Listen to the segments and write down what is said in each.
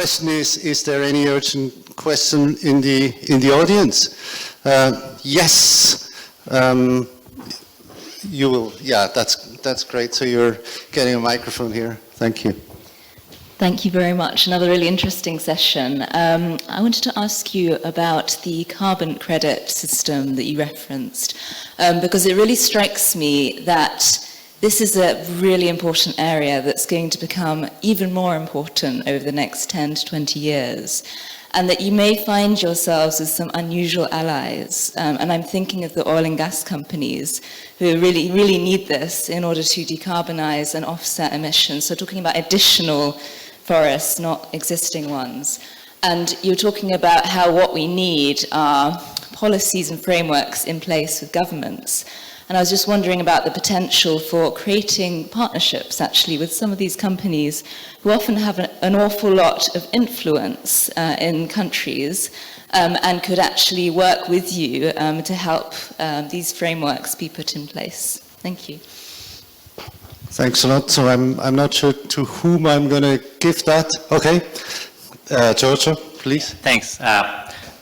question is there any urgent question in the audience? Yes. You will. Yeah, that's great. So you're getting a microphone here. Thank you. Thank you very much. Another really interesting session. I wanted to ask you about the carbon credit system that you referenced, because it really strikes me that this is a really important area that's going to become even more important over the next 10 to 20 years, and that you may find yourselves as some unusual allies. And I'm thinking of the oil and gas companies who really, really need this in order to decarbonize and offset emissions. So talking about additional forests, not existing ones. And you're talking about how what we need are policies and frameworks in place with governments. And I was just wondering about the potential for creating partnerships, actually, with some of these companies who often have an awful lot of influence in countries and could actually work with you to help these frameworks be put in place. Thank you. Thanks a lot. So I'm not sure to whom I'm going to give that. Okay. Giorgio, please. Thanks.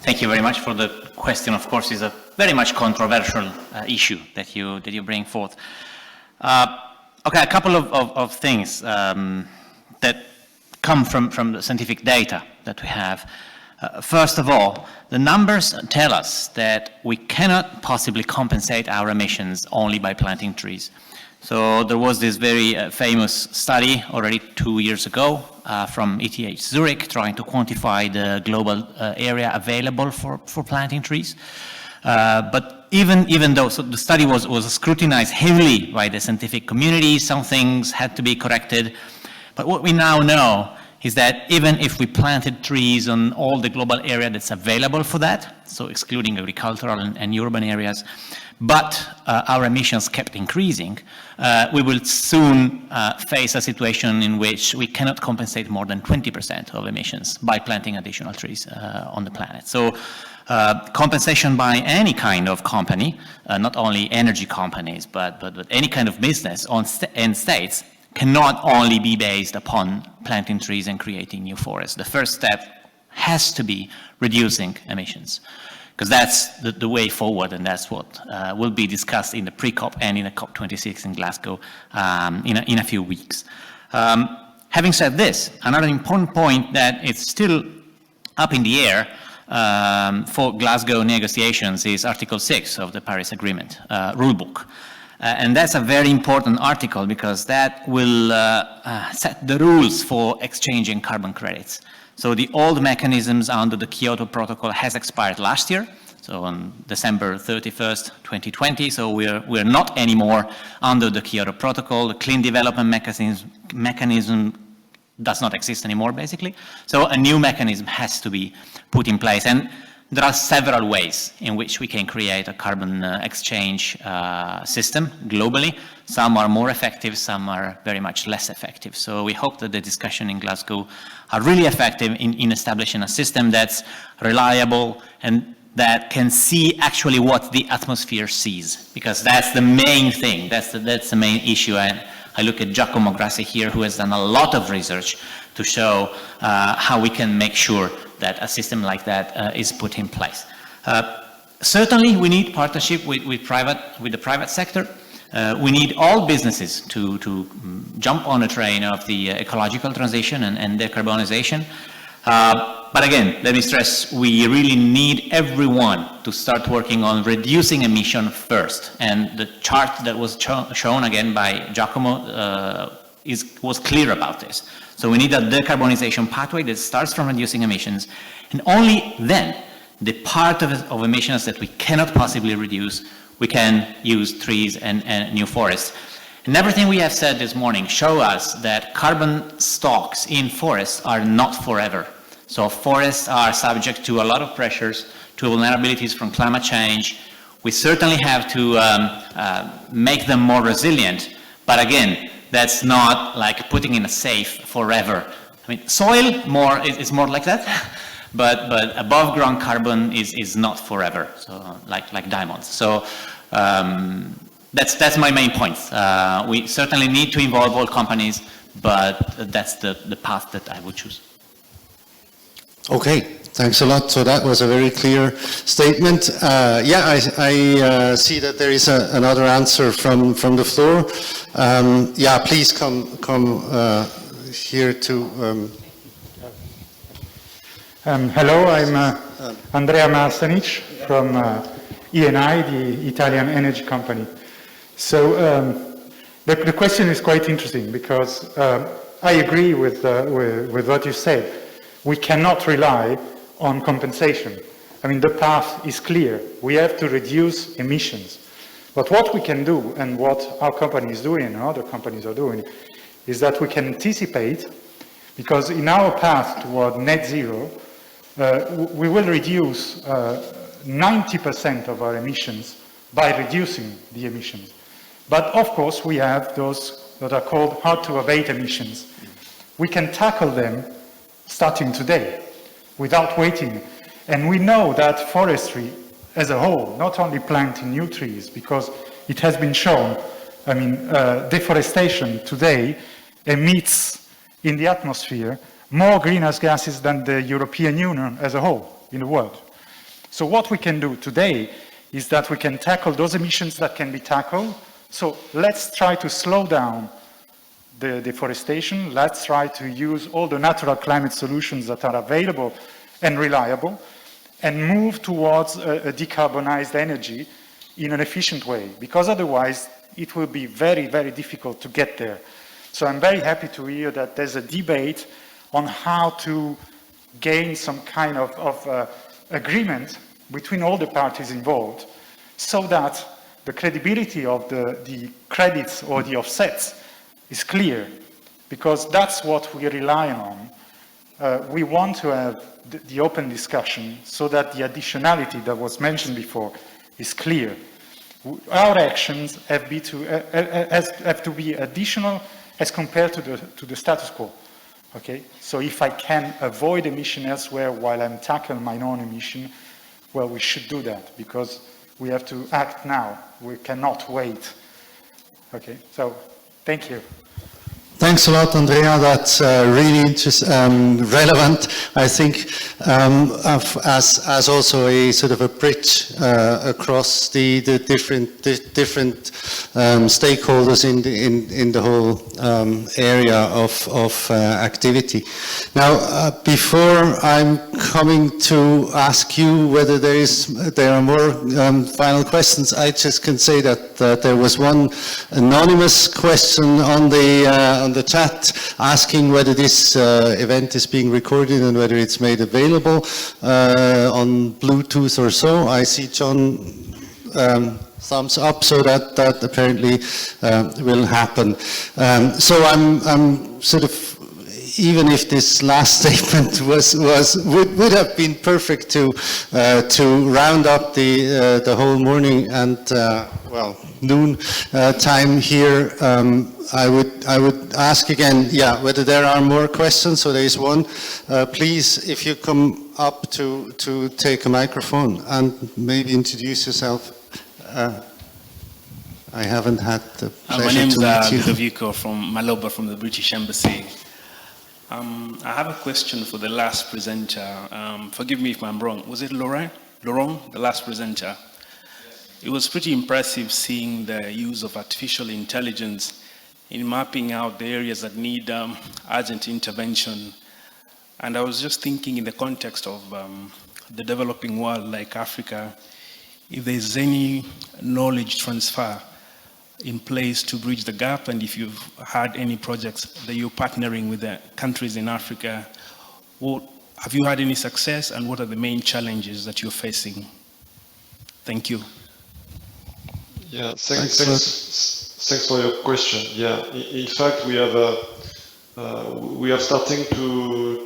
Thank you very much for the question. Of course, is a very much controversial issue that you bring forth. Okay, a couple of things that come from the scientific data that we have. First of all, the numbers tell us that we cannot possibly compensate our emissions only by planting trees. So there was this very famous study already 2 years ago from ETH Zurich trying to quantify the global area available for planting trees. But even though, so the study was scrutinized heavily by the scientific community, some things had to be corrected. But what we now know is that even if we planted trees on all the global area that's available for that, so excluding agricultural and urban areas, but our emissions kept increasing, we will soon face a situation in which we cannot compensate more than 20% of emissions by planting additional trees on the planet. So compensation by any kind of company, not only energy companies, but any kind of business and states cannot only be based upon planting trees and creating new forests. The first step has to be reducing emissions, because that's the way forward, and that's what will be discussed in the pre-COP and in the COP26 in Glasgow in a few weeks. Having said this, another important point that it's still up in the air for Glasgow negotiations is Article 6 of the Paris Agreement rulebook. And that's a very important article because that will set the rules for exchanging carbon credits. So the old mechanisms under the Kyoto Protocol has expired last year, so on December 31st, 2020. So we're not anymore under the Kyoto Protocol. The clean development mechanism does not exist anymore, basically. So a new mechanism has to be put in place. And there are several ways in which we can create a carbon exchange system globally. Some are more effective, some are very much less effective. So we hope that the discussion in Glasgow are really effective in establishing a system that's reliable and that can see actually what the atmosphere sees, because that's the main thing, that's the main issue. And I look at Giacomo Grassi here, who has done a lot of research to show how we can make sure that a system like that is put in place. Certainly, we need partnership with the private sector. We need all businesses to jump on a train of the ecological transition and decarbonization. But again, let me stress, we really need everyone to start working on reducing emission first. And the chart that was shown again by Giacomo was clear about this. So we need a decarbonization pathway that starts from reducing emissions, and only then the part of emissions that we cannot possibly reduce, we can use trees and new forests. And everything we have said this morning show us that carbon stocks in forests are not forever. So forests are subject to a lot of pressures, to vulnerabilities from climate change. We certainly have to make them more resilient, but again, that's not like putting in a safe forever. I mean, soil is more like that, but above ground carbon is not forever. So like diamonds. So that's my main point. We certainly need to involve all companies, but that's the path that I would choose. Okay, thanks a lot. So that was a very clear statement. Yeah, I see that there is another answer from the floor. Yeah, please come here to. Hello, I'm Andrea Marsanic from ENI, the Italian energy company. So the question is quite interesting because I agree with what you said. We cannot rely on compensation. I mean, the path is clear. We have to reduce emissions. But what we can do, and what our company is doing and other companies are doing, is that we can anticipate, because in our path toward net zero, we will reduce 90% of our emissions by reducing the emissions. But of course, we have those that are called hard-to-abate emissions. We can tackle them starting today, without waiting. And we know that forestry as a whole, not only planting new trees, because it has been shown, I mean, deforestation today emits in the atmosphere more greenhouse gases than the European Union as a whole in the world. So what we can do today is that we can tackle those emissions that can be tackled. So let's try to slow down the deforestation. Let's try to use all the natural climate solutions that are available and reliable, and move towards a decarbonized energy in an efficient way, because otherwise it will be very, very difficult to get there. So I'm very happy to hear that there's a debate on how to gain some kind of agreement between all the parties involved, so that the credibility of the credits or the offsets is clear, because that's what we rely on. We want to have the open discussion so that the additionality that was mentioned before is clear. Our actions have to be additional as compared to the status quo. Okay, so if I can avoid emission elsewhere while I'm tackling my own emission, well, we should do that, because we have to act now. We cannot wait. Okay, so thank you. Thanks a lot, Andrea. That's really relevant. I think as also a sort of a bridge across the different stakeholders in the whole area of activity. Now, before I'm coming to ask you whether there are more final questions, I just can say that there was one anonymous question on the chat asking whether this event is being recorded and whether it's made available on Bluetooth or so. I see John thumbs up, so that apparently will happen. So I'm sort of, even if this last statement would have been perfect to round up the whole morning and well, noon time here, I would ask again, yeah, whether there are more questions. So there is one. Please, if you come up to take a microphone and maybe introduce yourself. I haven't had the pleasure my name's to meet you. Ludovico from Maloba from the British Embassy. I have a question for the last presenter. Forgive me if I'm wrong. Was it Laurent, the last presenter? It was pretty impressive seeing the use of artificial intelligence in mapping out the areas that need urgent intervention. And I was just thinking, in the context of the developing world like Africa, if there's any knowledge transfer in place to bridge the gap, and if you've had any projects that you're partnering with the countries in Africa, have you had any success, and what are the main challenges that you're facing? Thank you. Yeah, thanks for your question. Yeah, in fact, we are starting to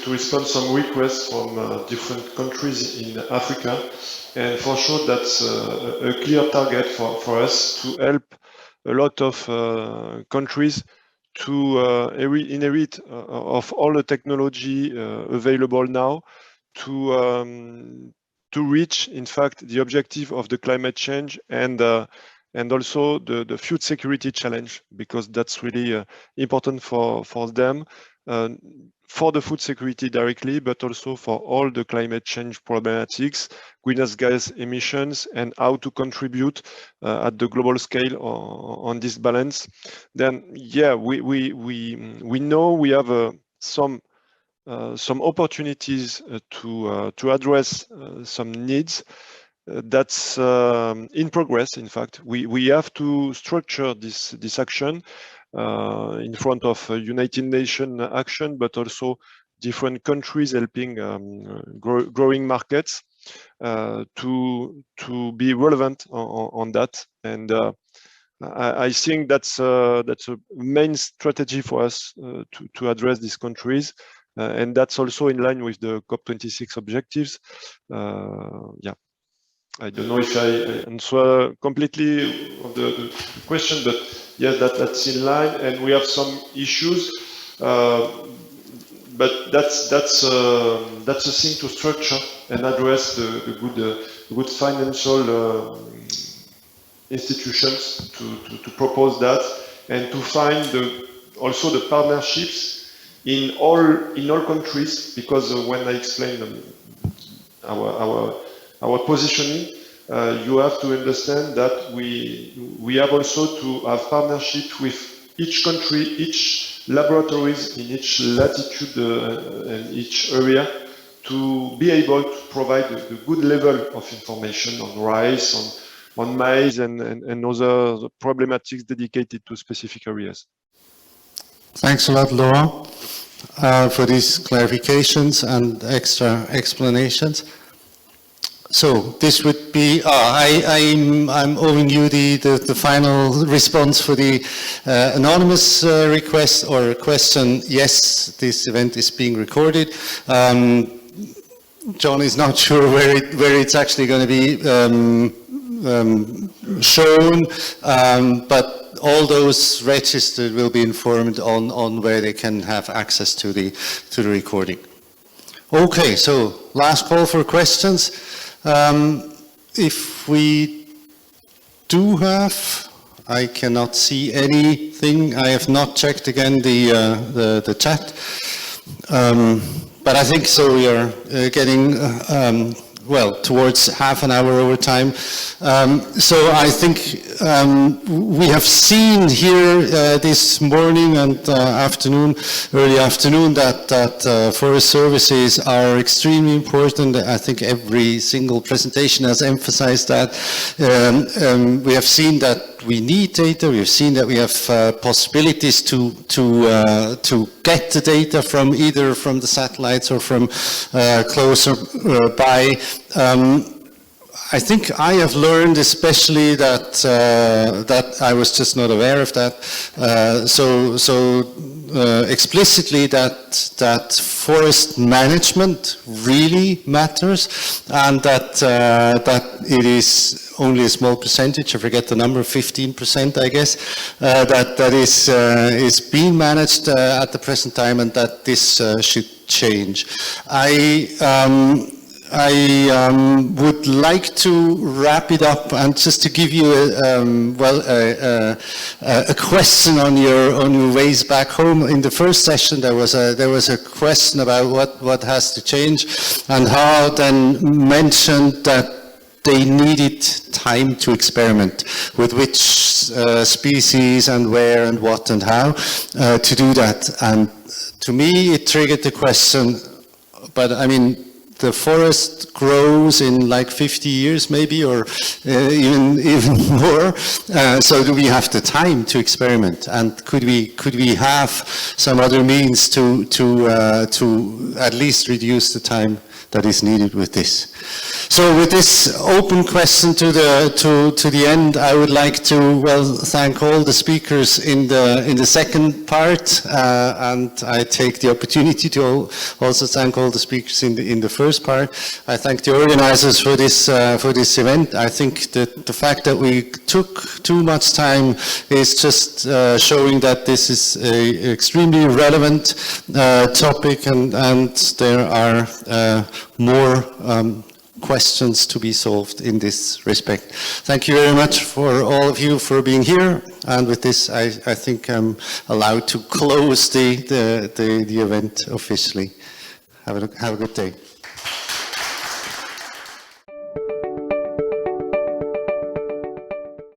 respond some requests from different countries in Africa, and for sure that's a clear target for us to help a lot of countries to inherit of all the technology available now to reach, in fact, the objective of the climate change and also the food security challenge, because that's really important for them. for the food security directly, but also for all the climate change problematics, greenhouse gas emissions, and how to contribute at the global scale on this balance. Then, yeah, we know we have some opportunities to address some needs. That's in progress. In fact, we have to structure this action in front of United Nations action, but also different countries helping growing markets to be relevant on that. And I think that's a main strategy for us to address these countries. And that's also in line with the COP26 objectives. Yeah, I don't know if I answer completely of the question, but yeah, that's in line, and we have some issues, but that's a thing to structure and address the good financial institutions to propose that, and to find also the partnerships in all countries, because when I explain our positioning, you have to understand that we have also to have partnership with each country, each laboratories in each latitude and each area, to be able to provide a good level of information on rice, on maize, and other problematics dedicated to specific areas. Thanks a lot, Laurent, for these clarifications and extra explanations. So this would be, I'm owing you the final response for the anonymous request or question. Yes, this event is being recorded. John is not sure where it's actually going to be shown, but all those registered will be informed on where they can have access to the recording. Okay, so last call for questions. If we do have, I cannot see anything. I have not checked again the chat, but I think so. We are getting well towards half an hour over time. So I think we have seen here this morning and early afternoon, that forest services are extremely important. I think every single presentation has emphasized that. We have seen that we need data. We have seen that we have possibilities to get the data from either from the satellites or from closer by. I think I have learned especially that I was just not aware of that. Explicitly that forest management really matters, and that it is only a small percentage, I forget the number, 15%, I guess, that is being managed at the present time, and that this should change. I would like to wrap it up, and just to give you a question on your ways back home. In the first session, there was a question about what has to change, and How then mentioned that they needed time to experiment with which species and where and what and how to do that. And to me, it triggered the question, but I mean, the forest grows in like 50 years maybe, or even more. So do we have the time to experiment? And could we have some other means to at least reduce the time that is needed with this? So with this open question to the end, I would like to thank all the speakers in the second part, and I take the opportunity to also thank all the speakers in the first part. I thank the organizers for this event. I think that the fact that we took too much time is just showing that this is an extremely relevant topic, and there are more questions to be solved in this respect. Thank you very much for all of you for being here, and with this I think I'm allowed to close the event officially. Have a good day.